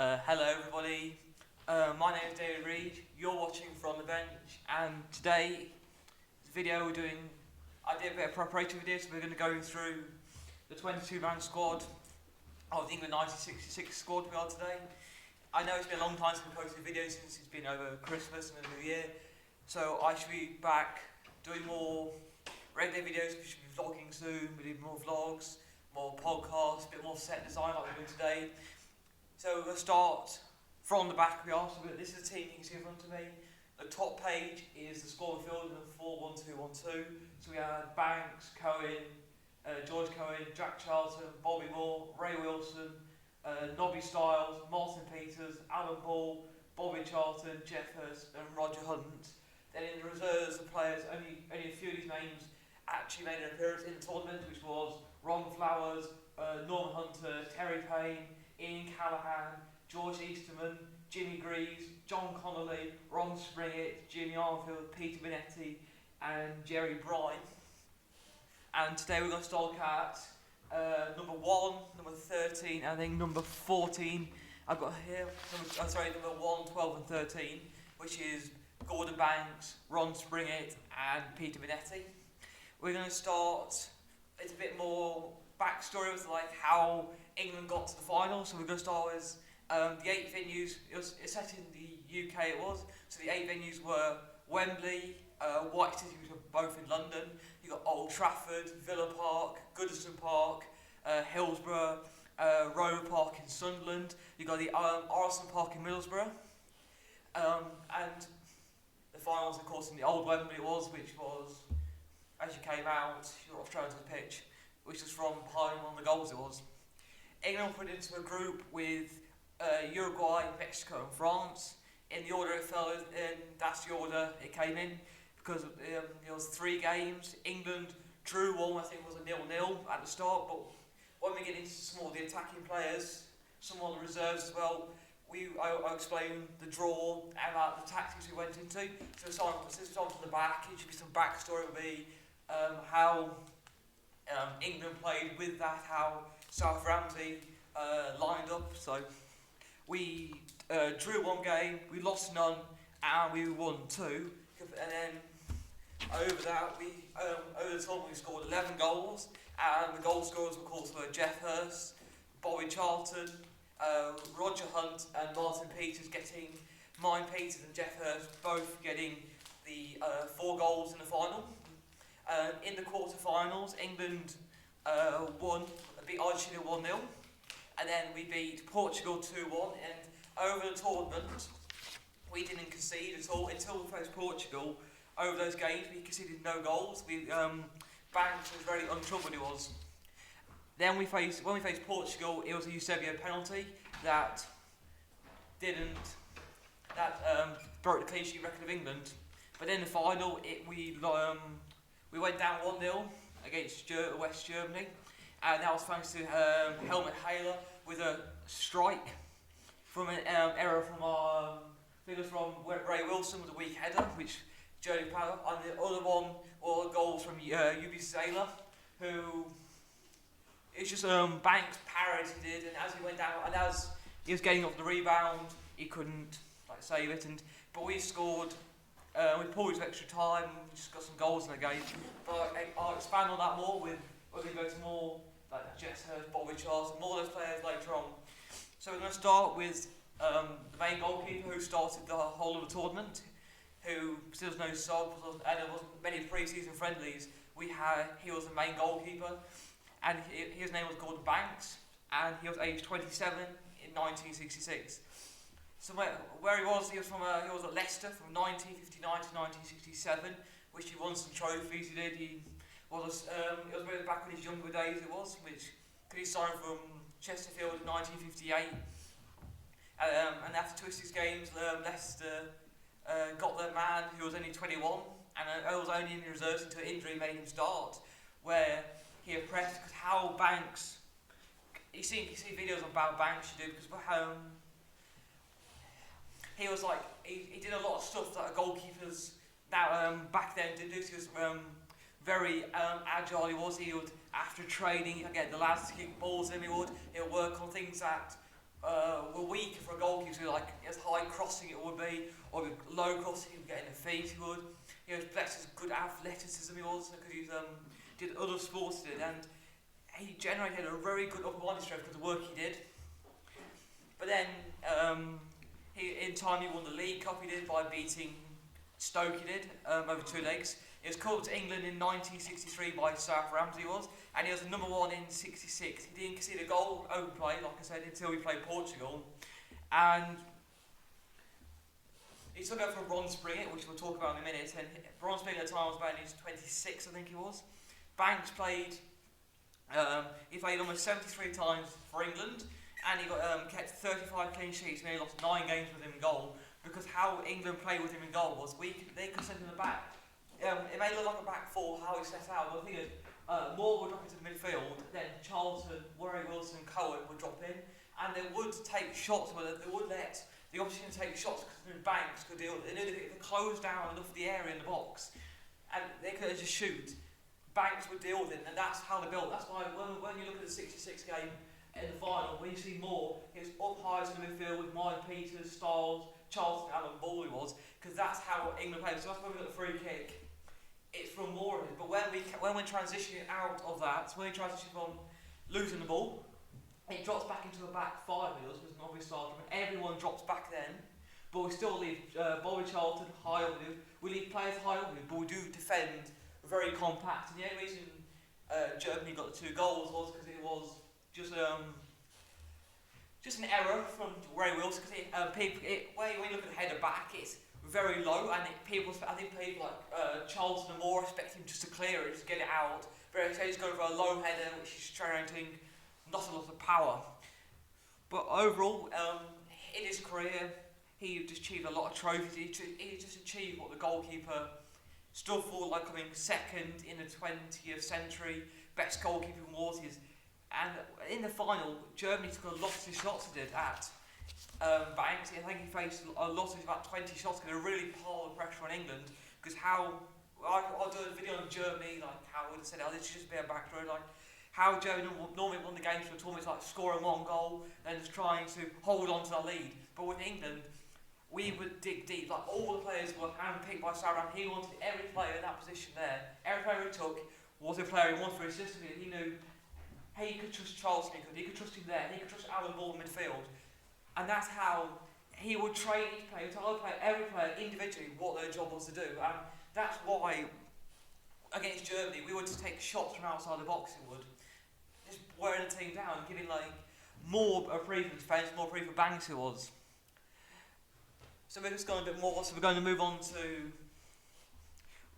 Hello everybody, my name is David Reed, you're watching From the Bench, and today, video I did a bit of preparation for this. We're going to go through the 22-man squad of the England 1966 squad we are today. I know it's been a long time since we posted a video since it's been over Christmas and the New Year, so I should be back doing more regular videos. We should be vlogging soon, we'll do more vlogs, more podcasts, a bit more set design like we're doing today. So we're going to start from the back. This is the team you can see in front of me. The top page is the squad field in the 4-1-2-1-2. So we have Banks, Cohen, George Cohen, Jack Charlton, Bobby Moore, Ray Wilson, Nobby Stiles, Martin Peters, Alan Ball, Bobby Charlton, Jeff Hurst and Roger Hunt. Then in the reserves, the players, only a few of these names actually made an appearance in the tournament, which was Ron Flowers, Norman Hunter, Terry Payne, Ian Callahan, George Easterman, Jimmy Greaves, John Connolly, Ron Springett, Jimmy Armfield, Peter Bonetti and Jerry Bryan. And today we're going to start at number 1, number 13 and I think number 14 I've got here, number 1, 12 and 13, which is Gordon Banks, Ron Springett and Peter Bonetti. We're going to start, it's a bit more backstory with like how England got to the final. So we're going to start with the 8 venues. It's set in the UK it was. So the 8 venues were Wembley, White City, which are both in London. You got Old Trafford, Villa Park, Goodison Park, Hillsborough, Rover Park in Sunderland. You got the Arsenal Park in Middlesbrough. And the finals, of course, in the old Wembley which was, as you came out, you were off trail to the pitch, which was from behind one of the goals it was. England put into a group with Uruguay, Mexico and France. In the order it fell in, that's the order it came in, because there was 3 games. England drew one, I think it was a 0-0 at the start, but when we get into some of the attacking players, some of the reserves as well, I explained the draw and the tactics we went into. So since it's on from the back, it should be some backstory would be how England played with that, how South Ramsey lined up. So we drew 1 game, we lost none, and we won 2. And then over that, over the tournament we scored 11 goals, and the goal scorers of course were Jeff Hurst, Bobby Charlton, Roger Hunt and Martin Peters getting, mine Peters and Jeff Hurst both getting the 4 goals in the final. In the quarter-finals, England beat Argentina 1-0, and then we beat Portugal 2-1, and over the tournament, we didn't concede at all until we faced Portugal. Over those games, we conceded no goals. Banks was very untroubled, it was. Then when we faced Portugal, it was a Eusebio penalty that broke the clean sheet record of England. But in the final, we went down 1-0 against West Germany, and that was thanks to Helmut Haller with a strike from an error from Ray Wilson with a weak header, which Jody Power, and the other one were goals from UB Sailor, who it's just Banks parried he did, and as he went down, and as he was getting off the rebound, he couldn't save it. But we scored. We pulled to extra time. We just got some goals in the game. But I'll expand on that more we're going to go to more like Jess Hurst, Bobby Charlton, more of those players later on. So we're going to start with the main goalkeeper who started the whole of the tournament, who still has no sub, and there wasn't many pre-season friendlies. He was the main goalkeeper, and his name was Gordon Banks, and he was aged 27 in 1966. So where he was at Leicester from 1959 to 1967, which he won some trophies. It was really back in his younger days. Which he signed from Chesterfield in 1958. And after 26 games, Leicester got their man who was only 21, and was only in the reserves until injury made him start, where he impressed. Because how Banks, you see videos about Banks, you do, because he was he did a lot of stuff that goalkeepers now back then did do. He was very agile. He would, after training, get the lads to kick balls in. He would work on things that were weak for a high crossing it would be, or with low crossing he would get in the feet, he would. He was blessed with good athleticism, he was, because he did other sports he did, and he generated a very good upper body strength because of the work he did. But then, in time he won the League Cup, he did, by beating Stoke, he did, over 2 legs. He was called to England in 1963 by Southampton, he was, and he was number 1 in 66. He didn't concede a goal open play, like I said, until we played Portugal. And he took over from Ron Springett, which we'll talk about in a minute, and Ron Springett at the time was about in his 26, I think he was. Banks played, he played almost 73 times for England, and he kept 35 clean sheets, and he lost 9 games with him in goal, because how England played with him in goal was they could send him the back. It may look like a back four, how he set out, but the thing is, Moore would drop into the midfield, then Charlton, Warren Wilson and Cohen would drop in, and they would take shots, but they would let the opposition take shots because Banks could deal. They knew that if they closed down enough of the area in the box, and they could just shoot, Banks would deal with it, and that's how they built. That's why when you look at the 66 game in the final, when you see Moore, he was up high in the midfield with Mike Peters, Stiles, Charlton, Alan Ball, he was, because that's how England played. So that's when we got the free kick. It's from Moore, but when we're transitioning out of that, when we transition from losing the ball, it drops back into a back 5 with us, because an obvious starter, and everyone drops back then, but we still leave Bobby Charlton high up with him, we leave players high up with him, but we do defend very compact, and the only reason Germany got the 2 goals was because it was just an error from Ray Wilson, because when you look at the header back, it's very low, and I think people like Charlton and Moore expect him just to clear it, just get it out, but he's going for a low header, which is generating not a lot of power. But overall, in his career, he just achieved a lot of trophies. He just achieved what the goalkeeper stood for, like coming second in the 20th century, best goalkeeper awards. And in the final, Germany took a lot of shots he did at Banks. I think he faced a lot of about 20 shots, because they really piled the pressure on England. Because I'll do a video on Germany, like how I would have said, this should just be a back row, like how Germany normally won the games for tournaments, like scoring 1 goal, then just trying to hold on to the lead. But with England, we would dig deep. Like all the players were handpicked by Southampton. He wanted every player in that position there. Every player he took was a player he wanted for his system. He knew he could trust Charlton, he could trust him there, he could trust Alan Ball in midfield. And that's how he would train each player, every player individually, what their job was to do. And that's why, against Germany, we would just take shots from outside the box, it would. Just wearing the team down, giving more free for defence, more free for Banks, it was. So we're just going a bit more, so we're going to move on to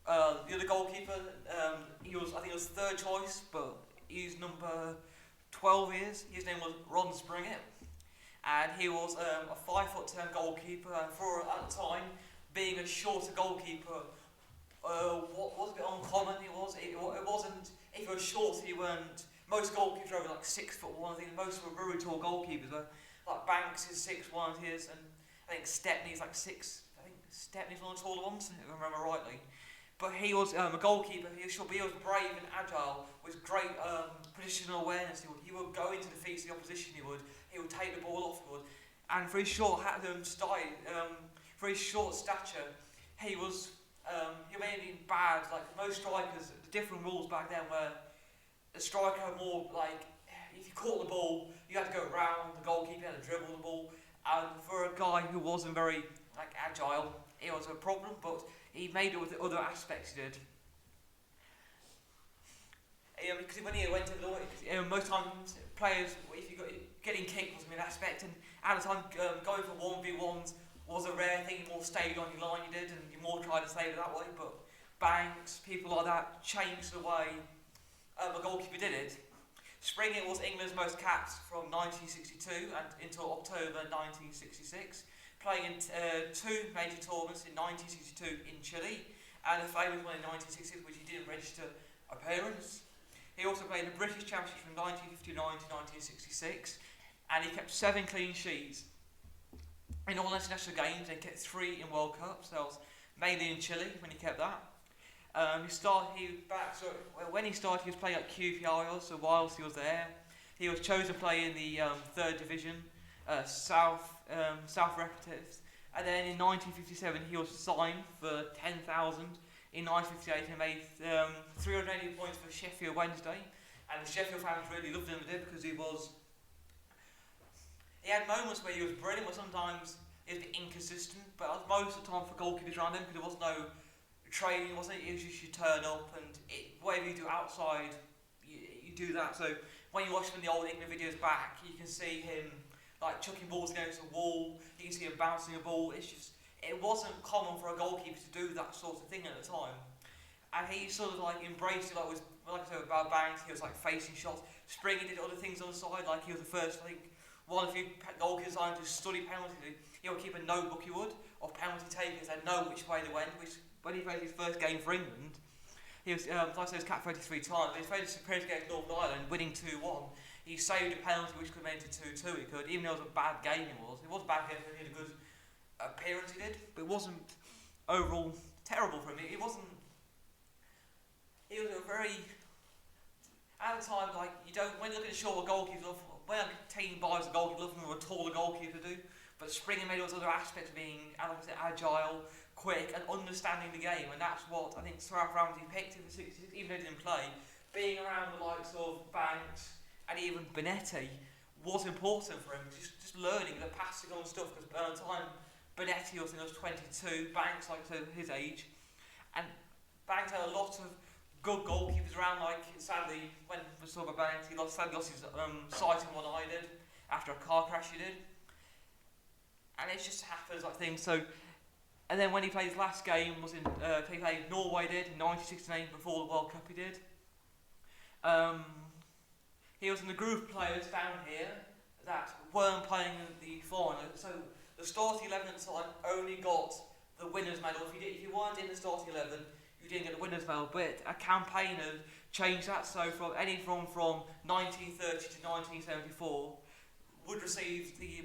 the other goalkeeper. I think he was 3rd choice, but he's number 12 years. His name was Ron Springett, and he was a 5'10" goalkeeper. And for at the time, being a shorter goalkeeper was a bit uncommon. It wasn't. If you were short, you weren't. Most goalkeepers were over 6'1". I think most were very tall goalkeepers. Like Banks is 6'1", his, and I think Stepney's 6. I think Stepney's one of the taller ones, if I remember rightly. But he was a goalkeeper. He was brave and agile, with great positional awareness. He would go into defeat the opposition. He would take the ball off. And for his short for his short stature, he may have been bad. Like most strikers, the different rules back then were the striker more if you caught the ball, you had to go around the goalkeeper, you had to dribble the ball. And for a guy who wasn't very agile, it was a problem. But he made it with the other aspects he did. Because when he went to the most times players, if you got getting kicked was an aspect, and at the time going for 1v1s was a rare thing. You more stayed on your line, you did, and you more tried to save it that way. But Banks, people like that, changed the way a goalkeeper did it. Springett was England's most caps from 1962 and until October 1966, playing in 2 major tournaments in 1962 in Chile and a famous one in 1960, which he didn't register appearance. He also played the British Championship from 1959 to 1966, and he kept 7 clean sheets in all international games. He kept 3 in World Cups. That was mainly in Chile when he kept that. When he started, he was playing at QPR, so whilst he was there, he was chosen to play in the 3rd division, South Representatives, And then in 1957 he was signed for 10,000. In 1958 he made 380 points for Sheffield Wednesday, and the Sheffield fans really loved him because he had moments where he was brilliant, but sometimes he was a bit inconsistent. But most of the time for goalkeepers around him, because there was no training, wasn't it? It was just you turn up and whatever you do outside, you do that. So when you watch from the old England videos back, you can see him like chucking balls against the wall. You can see him bouncing a ball. It wasn't common for a goalkeeper to do that sort of thing at the time, and he sort of like embraced it. Like I said about Banks, he was like facing shots. Springett did other things on the side. Like he was the first, I think, one of the few goalkeepers to study penalties. He would keep a notebook, of penalty takers and know which way they went. Which when he played his first game for England, he was like I said, he was capped 33 times. He played his appearance against Northern Ireland, winning 2-1. He saved a penalty which could have made it 2-2. He could, even though it was a bad game. It was a bad game. He had a good appearance. He did, but it wasn't overall terrible for him. It wasn't. He was a very at the time, like you don't when you look at the shorter goalkeepers. When a team buys a goalkeeper, looking for a taller goalkeeper to do. But Springett made all those other aspects of being, like I said, agile, quick, and understanding the game, and that's what I think Sir Ramsey picked in the 60s, even though he didn't play. Being around the likes of Banks and even Bonetti was important for him. Just learning the passing on stuff, because by the time Bonetti was 22, Banks, like I said, his age, and Banks had a lot of good goalkeepers around. Like sadly, when we saw about Banks, he lost his sight in one eye did after a car crash he did, and it just happens like things. So, and then when he played his last game was in he played Norway did in 1969 before the World Cup he did. He was in the group of players down here that weren't playing in the final. So the starting 11 at the time only got the winners' medal. If you weren't in the starting 11, you didn't get the winners' medal. But a campaign had changed that. So from 1930 to 1974 would receive the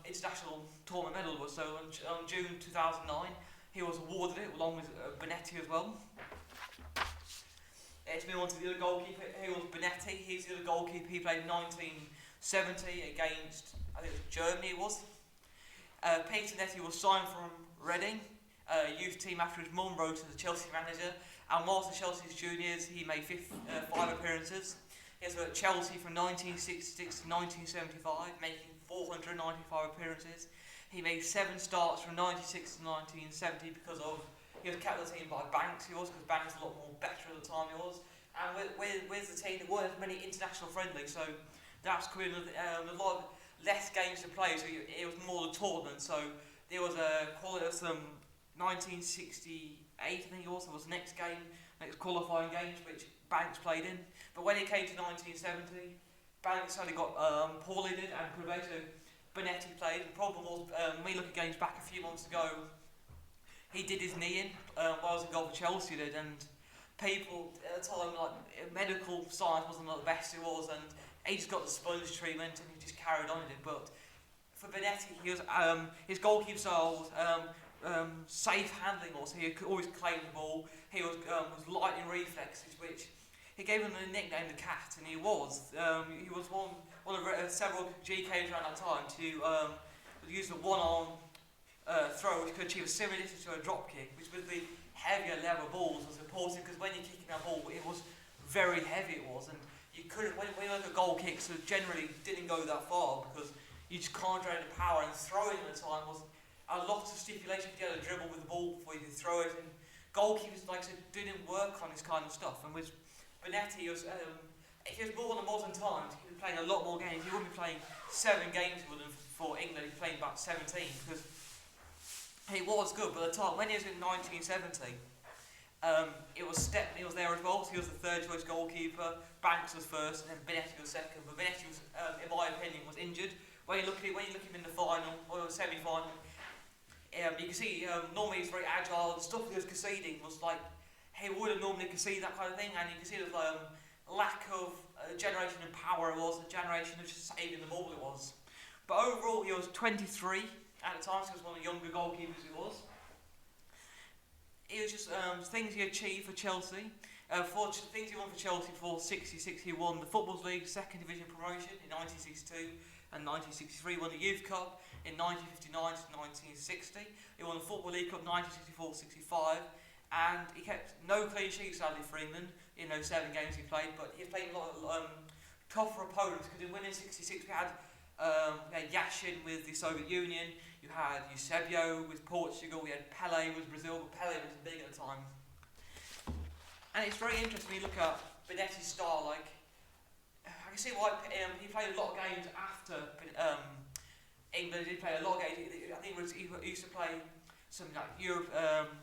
international tournament medal. So on June 2009, he was awarded it along with Bonetti as well. To move on to the other goalkeeper, he was Bonetti. He's the other goalkeeper. He played in 1970 against, I think it was Germany it was. Peter Netti was signed from Reading, youth team, after his mum wrote to the Chelsea manager. And whilst at Chelsea's juniors, he made 5 appearances. He was at Chelsea from 1966 to 1975, making 495 appearances. He made 7 starts from 1996 to 1970 because of he was captain of the team by Banks. Because Banks was a lot more better at the time he was. And with the team, there weren't many international friendlies, so that's coming a lot of less games to play. So it was more the tournament. So there was some 1968, I think it was the next qualifying games which Banks played in. But when it came to 1970, Banks only got poorly did and Bonetti played. The problem was when we look at games back a few months ago, he did his knee in while I was in goal for Chelsea did, and people at the time, like medical science wasn't the best it was, and he just got the sponge treatment and he just carried on with it. But for Bonetti, he was his goalkeeper style was safe handling. Also, he could always claim the ball. He was light in reflexes, which he gave him the nickname the Cat, and he was one of several GKs around that time to use the one-arm throw, which could achieve a similar distance to a drop kick, which with the heavier level balls was important, because when you're kicking that ball, it was very heavy. It was, and you couldn't when you look at goal kicks, it generally didn't go that far because you just can't generate the power. And throwing at the time was a lot of stipulation to get a dribble with the ball before you could throw it. And goalkeepers, like I said, didn't work on this kind of stuff. And with Bonetti, if he was more on the modern times, he was playing a lot more games. He wouldn't be playing 7 games with them for England. He was playing about 17 because he was good. But at the time, when he was in 1970, it was Stepney was there as well. So he was the 3rd choice goalkeeper. Banks was first, and then Bonetti was second. But Bonetti was, in my opinion, was injured. When you look at him in the final or the semi-final, you can see normally he's very agile. The stuff he was conceding was like he would have normally conceded that kind of thing, and you can see the lack of generation and power it was, the generation of just saving the ball it was. But overall, he was 23 at the time, so he was one of the younger goalkeepers he was. It was just things he achieved for Chelsea. Things he won for Chelsea for 66, he won the Football League 2nd Division promotion in 1962 and 1963, won the Youth Cup in 1959 to 1960. He won the Football League Cup 1964-65, and he kept no clean sheets sadly for England in those 7 games he played, but he played a lot of tougher opponents, because in winning 66 we had Yashin with the Soviet Union, you had Eusebio with Portugal, we had Pele with Brazil, but Pele was big at the time. And it's very interesting when you look at Bonetti's style, like, I can see why he played a lot of games after England. He played a lot of games. I think he used to play some like Europe,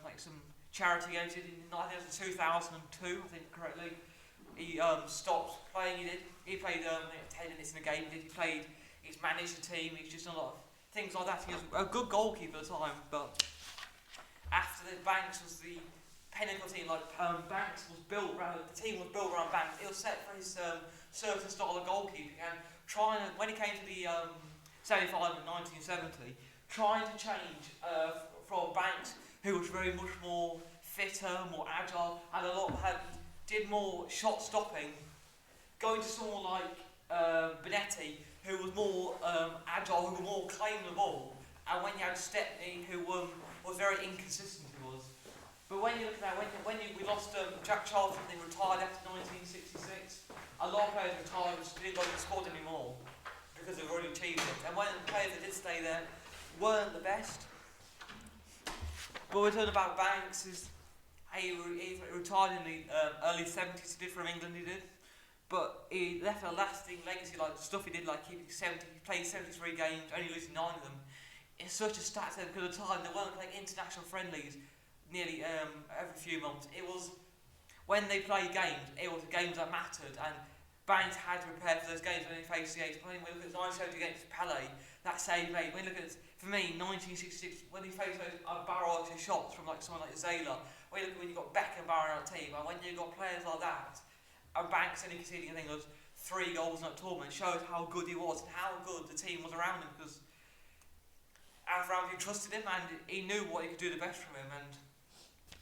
like some charity games. I think it was in 2002, I think correctly. He stopped playing. He played 10 minutes in a game. He's managed the team. He's just done a lot of things like that. He was a good goalkeeper at the time, but after the Banks was the pinnacle team, like Banks was built around, the team was built around Banks. It was set for his certain style of goalkeeping, and when he came to the semi-final in 1970, trying to change from Banks, who was very much more fitter, more agile, did more shot stopping, going to someone like Bonetti, who was more agile, who was more claiming the ball, and when you had Stepney, who was very inconsistent, he was. But when you look at that, we lost Jack Charlton, they retired after 1966. A lot of players retired, which didn't go to the squad anymore because they've already achieved it. And when the players that did stay there weren't the best. But we're talking about Banks. He retired in the early 70s. He did from England. He did, but he left a lasting legacy. Like the stuff he did, like he played 73 games, only losing 9 of them. It's such a stat there, because at the time they weren't playing international friendlies nearly every few months. It was when they played games, it was the games that mattered, and Banks had to prepare for those games when he faced the A's. When we look at 1970 against Pele, that save made. When we look at, for me, 1966, when he faced those barrage of shots from like someone like Zayla, when you got Beckenbauer on our team, and when you got players like that, and Banks only conceding, I think it was 3 goals in that tournament, shows how good he was and how good the team was around him, because Ramsey trusted him and he knew what he could do the best from him, and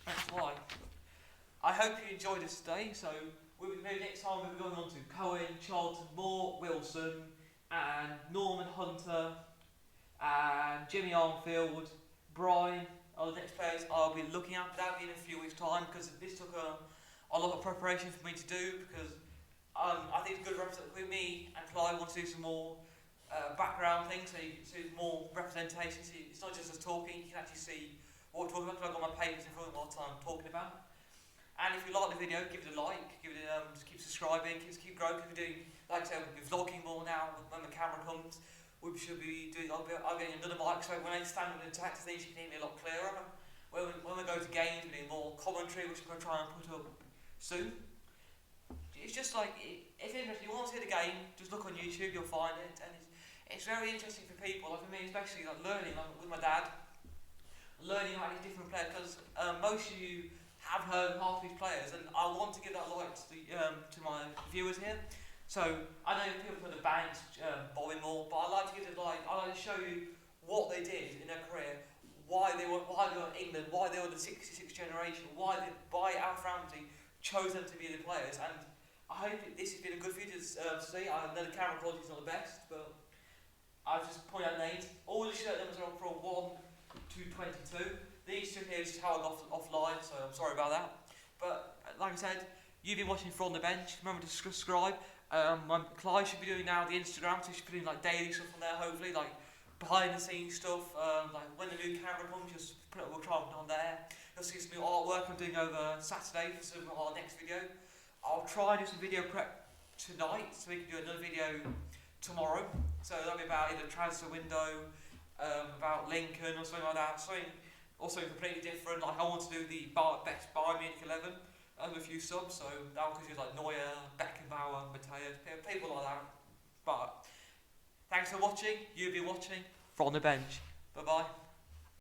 that's why. I hope you enjoyed this today. So maybe next time we'll be going on to Cohen, Charlton, Moore, Wilson, and Norman Hunter, and Jimmy Armfield, Brian are the next players I'll be looking at. That'll be in a few weeks' time, because this took a lot of preparation for me to do, because I think it's good with me and Clive want to do some more background things, so you can see more representation. So it's not just us talking, you can actually see what we're talking about, because I've got my papers in front of me all the time talking about. And if you like the video, give it a like, just keep subscribing, keep growing. We're doing, like I said, we're vlogging more now when the camera comes. We should be doing, I'll be getting another mic, so when I stand up and attack things, you can hear me a lot clearer. When we go to games, we're doing more commentary, which we're going to try and put up soon. It's just like, it's interesting. You want to see the game, just look on YouTube, you'll find it. And it's very interesting for people, like for me especially, like learning with my dad, learning about these different players, because most of you have heard half these players, and I want to give that light to my viewers here. So I know people put the Banks, Bobby Moore, but I like to give it light. I like to show you what they did in their career, why they were in England, why they were the 66 generation, why Alf Ramsey chose them to be the players. And I hope this has been a good video to see. I know the camera quality is not the best, but I've just pointed out names. All the shirt numbers are from 1 to 22. These two here is just how I got offline, so I'm sorry about that. But like I said, you've been watching From the Bench. Remember to subscribe. Clive should be doing now the Instagram, so he should put in like daily stuff on there, hopefully, like behind the scenes stuff. Like when the new camera comes, we'll try and put it on there. You'll see some new artwork I'm doing over Saturday for some of our next video. I'll try and do some video prep tonight, so we can do another video tomorrow. So that'll be about either transfer window, about Lincoln or something like that. Also completely different, like I want to do the best Bayern Munich 11 with a few subs, so that one could use like Neuer, Beckenbauer, Mateus, people like that. But thanks for watching, you've been watching From the Bench. Bye bye.